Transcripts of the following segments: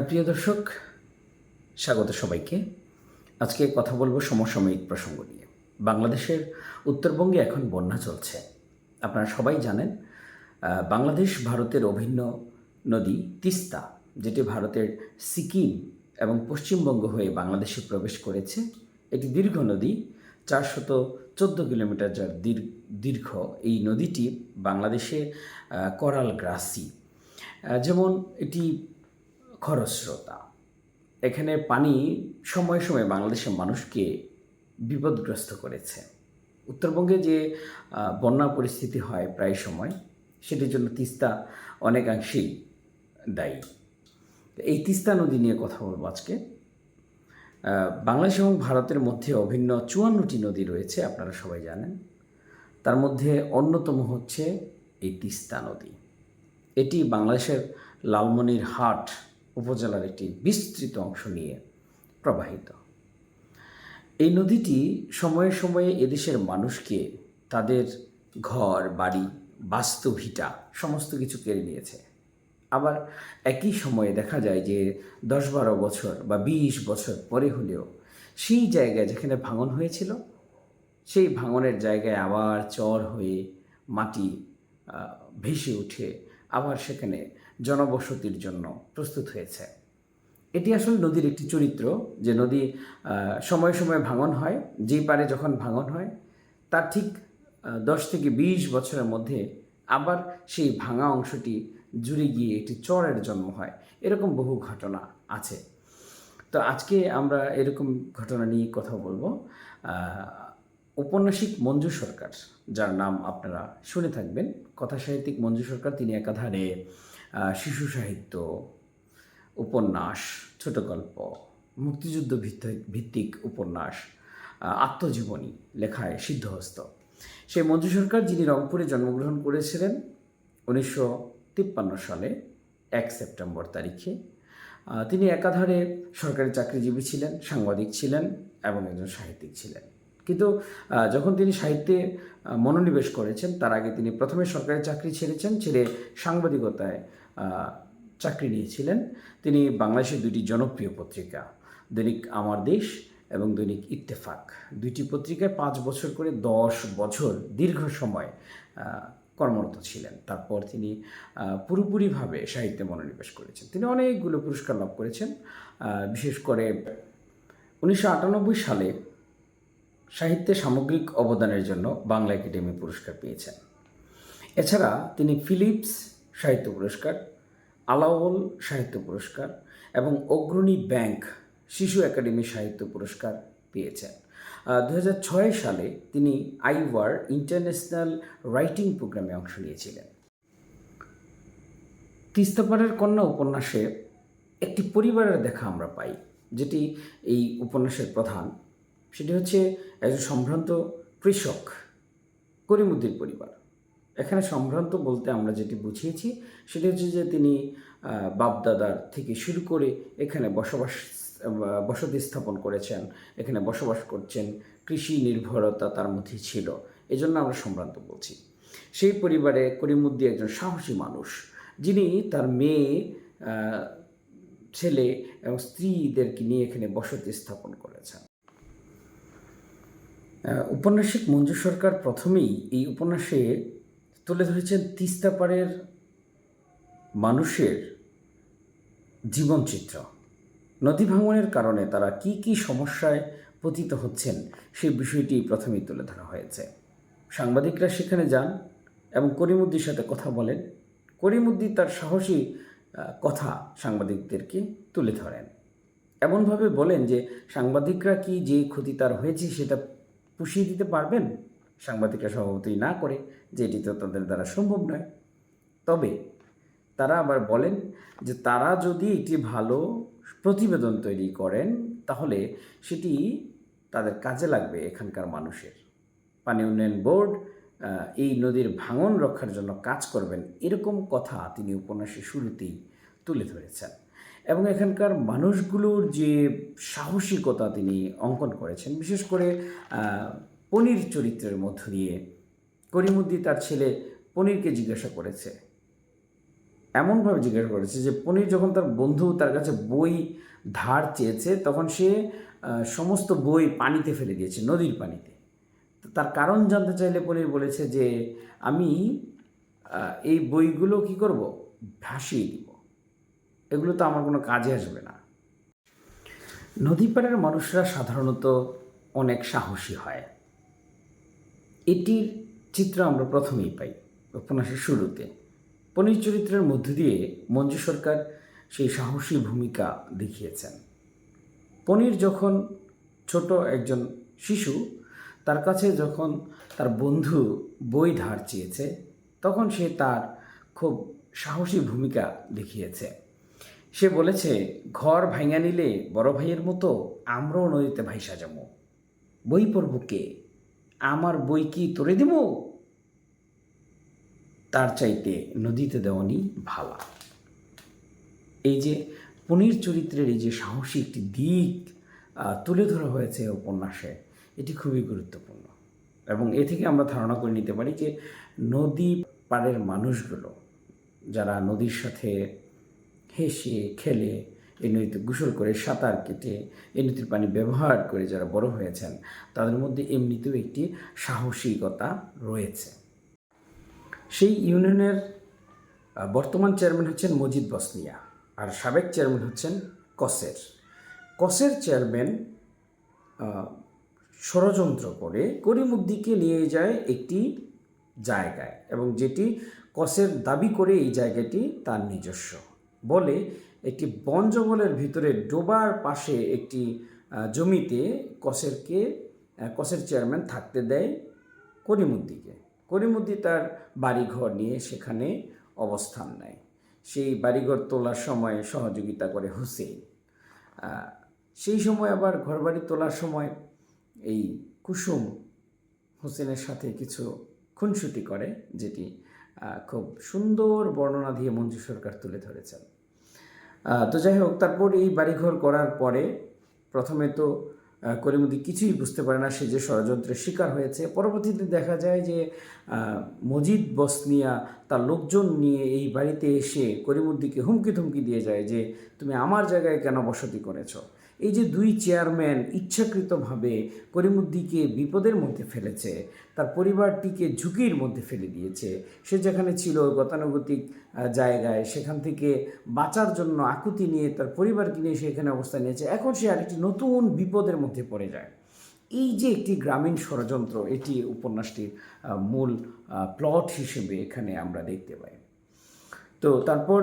প্রিয় দর্শক, স্বাগত সবাইকে। আজকে কথা বলবো সমসাময়িক প্রসঙ্গ নিয়ে। বাংলাদেশের উত্তরবঙ্গে এখন বন্যা চলছে। আপনারা সবাই জানেন, বাংলাদেশ ভারতের অভিন্ন নদী তিস্তা, যেটি ভারতের সিকিম এবং পশ্চিমবঙ্গ হয়ে বাংলাদেশে প্রবেশ করেছে। এটি দীর্ঘ নদী, 414 কিলোমিটার যার দীর্ঘ এই নদীটি বাংলাদেশে করালগ্রাসী। যেমন এটি খরস্রোতা। এখানে পানি সময়ে সময়ে বাংলাদেশের মানুষকে বিপদগ্রস্ত করেছে। উত্তরবঙ্গে যে বন্যা পরিস্থিতি হয় প্রায় সময়, সেটির জন্য তিস্তা অনেকাংশেই দায়ী। এই তিস্তা নদী নিয়ে কথা বলবো আজকে। বাংলাদেশ এবং ভারতের মধ্যে অভিন্ন 54টি নদী রয়েছে, আপনারা সবাই জানেন। তার মধ্যে অন্যতম হচ্ছে এই তিস্তা নদী। এটি বাংলাদেশের লালমনিরহাট উপজেলার একটি বিস্তৃত অংশ নিয়ে প্রবাহিত। এই নদীটি সময়ে সময়ে এদেশের মানুষকে তাদের ঘর বাড়ি বাস্তুভিটা সমস্ত কিছু কেড়ে নিয়েছে। আবার একই সময়ে দেখা যায় যে 10-12 বছর বা 20 বছর পরে হলেও সেই জায়গায় যেখানে ভাঙন হয়েছিল, সেই ভাঙনের জায়গায় আবার চর হয়ে মাটি ভেসে উঠে আবার সেখানে জনবসতির জন্য প্রস্তুত হয়েছে। এটি আসলে নদীর একটি চরিত্র, যে নদী সময়ে সময়ে ভাঙন হয়। যেই পারে যখন ভাঙন হয়, তার ঠিক 10 থেকে 20 বছরের মধ্যে আবার সেই ভাঙা অংশটি জুড়ে গিয়ে একটি চরের জন্ম হয়। এরকম বহু ঘটনা আছে। তো আজকে আমরা এরকম ঘটনা নিয়ে কথা বলবো। ঔপন্যাসিক মঞ্জু সরকার, যার নাম আপনারা শুনে থাকবেন, কথাসাহিত্যিক মঞ্জু সরকার, তিনি একাধারে শিশু সাহিত্য, উপন্যাস, ছোট গল্প, মুক্তিযুদ্ধ ভিত্তিক উপন্যাস, আত্মজীবনী লেখায় সিদ্ধহস্ত। সেই মঞ্জু সরকার, যিনি রংপুরে জন্মগ্রহণ করেছিলেন 1953 সালে 1 সেপ্টেম্বর তারিখে, তিনি একাধারে সরকারি চাকরিজীবী ছিলেন, সাংবাদিক ছিলেন এবং একজন সাহিত্যিক ছিলেন। কিন্তু যখন তিনি সাহিত্যে মনোনিবেশ করেছেন, তার আগে তিনি প্রথমে সরকারি চাকরি ছেড়ে সাংবাদিকতায় চাকরি নিয়েছিলেন। তিনি বাংলাদেশের দুটি জনপ্রিয় পত্রিকা, দৈনিক আমার দেশ এবং দৈনিক ইত্তেফাক, দুইটি পত্রিকায় 5 বছর করে 10 বছর দীর্ঘ সময় কর্মরত ছিলেন। তারপর তিনি পুরোপুরিভাবে সাহিত্যে মনোনিবেশ করেছেন। তিনি অনেকগুলো পুরস্কার লাভ করেছেন। বিশেষ করে 1998 সালে সাহিত্যে সামগ্রিক অবদানের জন্য বাংলা একাডেমি পুরস্কার পেয়েছেন। এছাড়া তিনি ফিলিপস সাহিত্য পুরস্কার, আলাওল সাহিত্য পুরস্কার এবং অগ্রণী ব্যাংক শিশু একাডেমি সাহিত্য পুরস্কার পেয়েছেন। 2006 সালে তিনি আইওয়ার ইন্টারন্যাশনাল রাইটিং প্রোগ্রামে অংশ নিয়েছিলেন। তিস্তাপাড়ের কন্যা উপন্যাসে একটি পরিবারের দেখা আমরা পাই, যেটি এই উপন্যাসের প্রধান। সেটি হচ্ছে একজন সম্ভ্রান্ত কৃষক, করিমুদ্দির পরিবার। এখানে সম্ভ্রান্ত বলতে আমরা যেটি বুঝিয়েছি, সেটি হচ্ছে যে তিনি বাপদাদার থেকে শুরু করে এখানে বসতি স্থাপন করেছেন, এখানে বসবাস করছেন, কৃষি নির্ভরতা তার মধ্যে ছিল, এজন্য আমরা সম্ভ্রান্ত বলছি। সেই পরিবারে করিমুদ্দি একজন সাহসী মানুষ, যিনি তার মেয়ে, ছেলে এবং স্ত্রীদেরকে নিয়ে এখানে বসতি স্থাপন করেছেন। ঔপন্যাসিক মঞ্জু সরকার প্রথমেই এই উপন্যাসে তুলে ধরেছেন তিস্তাপাড়ের মানুষের জীবনচিত্র। নদী ভাঙনের কারণে তারা কি কি সমস্যায় পতিত হচ্ছেন, সেই বিষয়টি প্রথমেই তুলে ধরা হয়েছে। সাংবাদিকরা সেখানে যান এবং করিমুদ্দির সাথে কথা বলেন। করিমুদ্দি তার সাহসী কথা সাংবাদিকদেরকে তুলে ধরেন, এমনভাবে বলেন যে সাংবাদিকরা কি যে ক্ষতি তার হয়েছে সেটা পুষিয়ে দিতে পারবেন। সাংবাদিকরা স্বভাবতই না করে, যে এটি তো তাদের দ্বারা সম্ভব নয়। তবে তারা আবার বলেন যে তারা যদি একটি ভালো প্রতিবেদন তৈরি করেন, তাহলে সেটি তাদের কাজে লাগবে এখানকার মানুষের। পানি উন্নয়ন বোর্ড এই নদীর ভাঙন রক্ষার জন্য কাজ করবেন, এরকম কথা তিনি উপন্যাসের শুরুতেই তুলে ধরেছেন। এবং এখানকার মানুষগুলোর যে সাহসিকতা তিনি অঙ্কন করেছেন, বিশেষ করে পনির চরিত্রের মধ্য দিয়ে করিমুদ্দি তার ছেলে পনিরকে জিজ্ঞাসা করেছে এমনভাবে জিজ্ঞাসা করেছে যে পনির যখন তার বন্ধু তার কাছে বই ধার চেয়েছে তখন সে সমস্ত বই পানিতে ফেলে দিয়েছে, নদীর পানিতে। তো তার কারণ জানতে চাইলে পনির বলেছে যে আমি এই বইগুলো কি করব, ভাসিয়ে দিব, এগুলো তো আমার কোনো কাজে আসবে না। নদী পাড়ের মানুষরা সাধারণত অনেক সাহসী হয়। এটির চিত্র আমরা প্রথমেই পাই উপন্যাসের শুরুতে। পনির চরিত্রের মধ্য দিয়ে মঞ্জু সরকার সেই সাহসী ভূমিকা দেখিয়েছেন। পনির যখন ছোট একজন শিশু, তার কাছে যখন তার বন্ধু বই ধার চেয়েছে তখন সে তার খুব সাহসী ভূমিকা দেখিয়েছে। সে বলেছে, ঘর ভাঙা নিলে বড় ভাইয়ের মতো আমরাও নদীতে ভাইসা যাবো, বই পড়ব কে, আমার বই কি তোরে দেব, তার চাইতে নদীতে দেওয়ানি ভালা। এই যে পনির চরিত্রের এই যে সাহসী একটি দিক তুলে ধরা হয়েছে উপন্যাসে, এটি খুবই গুরুত্বপূর্ণ। এবং এ থেকে আমরা ধারণা করে নিতে পারি যে নদী পাড়ের মানুষগুলো যারা নদীর সাথে হেসে খেলে, এই নদীতে গোসল করে, সাঁতার কেটে, এই নদীর পানি ব্যবহার করে যারা বড় হয়েছেন, তাদের মধ্যে এমনিতেও একটি সাহসিকতা রয়েছে। সেই ইউনিয়নের বর্তমান চেয়ারম্যান হচ্ছেন মজিদ বসনিয়া, আর সাবেক চেয়ারম্যান হচ্ছেন কসের। কসের চেয়ারম্যান ষড়যন্ত্র করে করিমুদ্দিকে নিয়ে যায় একটি জায়গায়, এবং যেটি কসের দাবি করে এই জায়গাটি তার নিজস্ব বলে একটি বন জঙ্গলের ভিতরে ডোবার পাশে একটি জমিতে কসের চেয়ারম্যান থাকতে দেয় করিমুদ্দিকে। করিমুদ্দি তার বাড়িঘর নিয়ে সেখানে অবস্থান নেয়। সেই বাড়িঘর তোলার সময় সহযোগিতা করে হুসেইন। সেই সময় আবার ঘরবাড়ি তোলার সময় এই কুসুম হোসেনের সাথে কিছু খুনসুটি করে, যেটি খুব সুন্দর বর্ণনা দিয়ে মঞ্জু সরকার তুলে ধরেছেন। তো যাই হোক, তারপর এই বাড়িঘর করার পরে প্রথমে তো করিমুদ্দি কিছুই বুঝতে পারে না সে যে ষড়যন্ত্রের শিকার হয়েছে। পরবর্তীতে দেখা যায় যে মজিদ বসনিয়া তার লোকজন নিয়ে এই বাড়িতে এসে করিমুদ্দিকে হুমকি ধুমকি দিয়ে যায় যে তুমি আমার জায়গায় কেন বসতি করেছ। এই যে দুই চেয়ারম্যান ইচ্ছাকৃতভাবে করিমুদ্দিকে বিপদের মধ্যে ফেলেছে, তার পরিবারটিকে ঝুঁকির মধ্যে ফেলে দিয়েছে। সে যেখানে ছিল গতানুগতিক জায়গায়, সেখান থেকে বাঁচার জন্য আকুতি নিয়ে তার পরিবারকে নিয়ে সে এখানে অবস্থান নিয়েছে। এখন সে আরেকটি নতুন বিপদের মধ্যে পড়ে যায়। এই যে একটি গ্রামীণ ষড়যন্ত্র, এটি উপন্যাসটির মূল প্লট হিসেবে এখানে আমরা দেখতে পাই। তো তারপর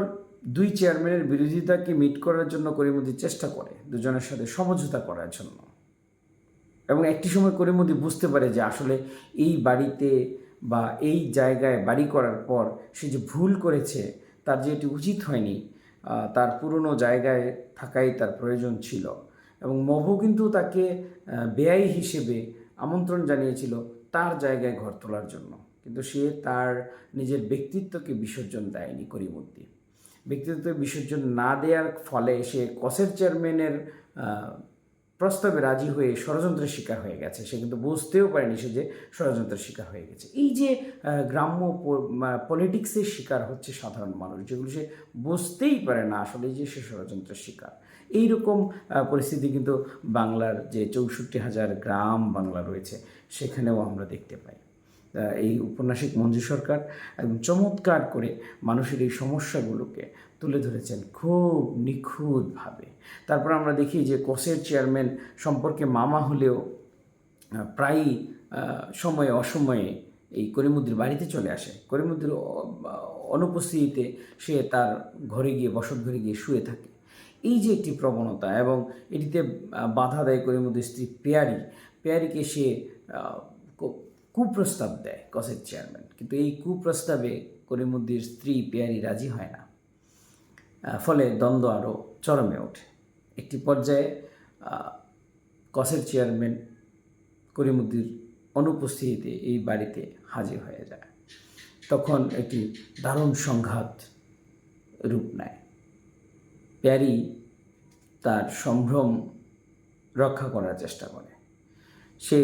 দুই চেয়ারম্যানের বিরোধিতাকে মিট করার জন্য করিমুদ্দি চেষ্টা করে দুজনের সাথে সমঝোতা করার জন্য, এবং একটি সময় করিমুদ্দি বুঝতে পারে যে আসলে এই বাড়িতে বা এই জায়গায় বাড়ি করার পর সে যে ভুল করেছে, তার যে এটি উচিত হয়নি, তার পুরনো জায়গায় থাকাই তার প্রয়োজন ছিল। এবং মভু কিন্তু তাকে বেয়াই হিসেবে আমন্ত্রণ জানিয়েছিল তার জায়গায় ঘর তোলার জন্য, কিন্তু সে তার নিজের ব্যক্তিত্বকে বিসর্জন দেয়নি। করিমুদ্দি ব্যক্তিত্ব বিসর্জন না দেওয়ার ফলে সে কসের চেয়ারম্যানের প্রস্তাবে রাজি হয়ে ষড়যন্ত্রের শিকার হয়ে গেছে। সে কিন্তু বুঝতেও পারেনি সে যে ষড়যন্ত্রের শিকার হয়ে গেছে। এই যে গ্রাম্য পলিটিক্সের শিকার হচ্ছে সাধারণ মানুষ, যেগুলো সে বুঝতেই পারে না আসলে যে সে ষড়যন্ত্রের শিকার। এইরকম পরিস্থিতি কিন্তু বাংলার যে ৬৪,০০০ গ্রাম বাংলা রয়েছে সেখানেও আমরা দেখতে পাই। এই উপন্যাসিক মঞ্জু সরকার একদম চমৎকার করে মানুষের এই সমস্যাগুলোকে তুলে ধরেছেন খুব নিখুঁতভাবে। তারপর আমরা দেখি যে কসের চেয়ারম্যান সম্পর্কে মামা হলেও প্রায়ই সময়ে অসময়ে এই করিমুদ্দির বাড়িতে চলে আসে। করিমুদ্দির অনুপস্থিতিতে সে তার ঘরে গিয়ে, বসত ঘরে গিয়ে শুয়ে থাকে। এই যে একটি প্রবণতা, এবং এটিতে বাধা দেয় করিমুদ্দির স্ত্রী পেয়ারিকে সে কুপ্রস্তাব দেয় কসের চেয়ারম্যান, কিন্তু এই কুপ্রস্তাবে করিমুদ্দির স্ত্রী পেয়ারি রাজি হয় না। ফলে দ্বন্দ্ব আরও চরমে ওঠে। একটি পর্যায়ে কসের চেয়ারম্যান করিমুদ্দির অনুপস্থিতিতে এই বাড়িতে হাজির হয়ে যায়। তখন একটি দারুণ সংঘাত রূপ নেয়। পেয়ারি তার সম্ভ্রম রক্ষা করার চেষ্টা করে। সে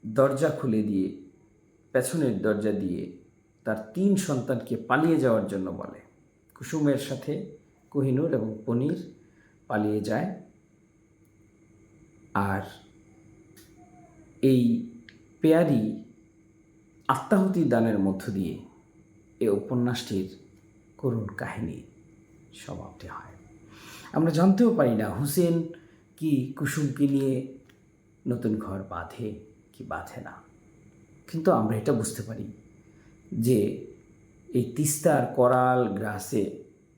দরজা খুলে দিয়ে, পেছনের দরজা দিয়ে তার ৩ সন্তানকে পালিয়ে যাওয়ার জন্য বলে, কুসুমের সাথে কোহিনূর এবং পনির পালিয়ে যায়। আর এই পেয়ারি আত্মাহুতি দানের মধ্য দিয়ে এই উপন্যাসটির করুণ কাহিনী সমাপ্তি হয়। আমরা জানতেও পারি না হুসেন কি কুসুমকে নিয়ে নতুন ঘর বাঁধে কি বাঁধে না, কিন্তু আমরা এটা বুঝতে পারি যে এই তিস্তার করাল গ্রাসে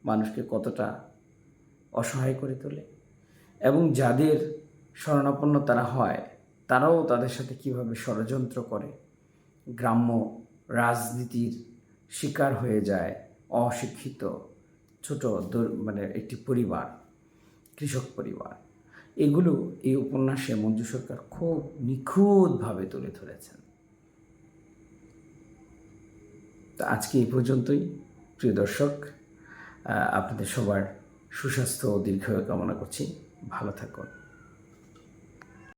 মানুষকে কতটা অসহায় করে তোলে, এবং যাদের শরণাপন্ন তারা হয় তারাও তাদের সাথে কীভাবে ষড়যন্ত্র করে, গ্রাম্য রাজনীতির শিকার হয়ে যায় অশিক্ষিত ছোট একটি পরিবার, কৃষক পরিবার। এগুলো এই উপন্যাসে মঞ্জু সরকার খুব নিখুঁতভাবে তুলে ধরেছেন। তো আজকে এই পর্যন্তই। প্রিয় দর্শক, আপনাদের সবার সুস্বাস্থ্য ও দীর্ঘায়ু কামনা করছি। ভালো থাকুন।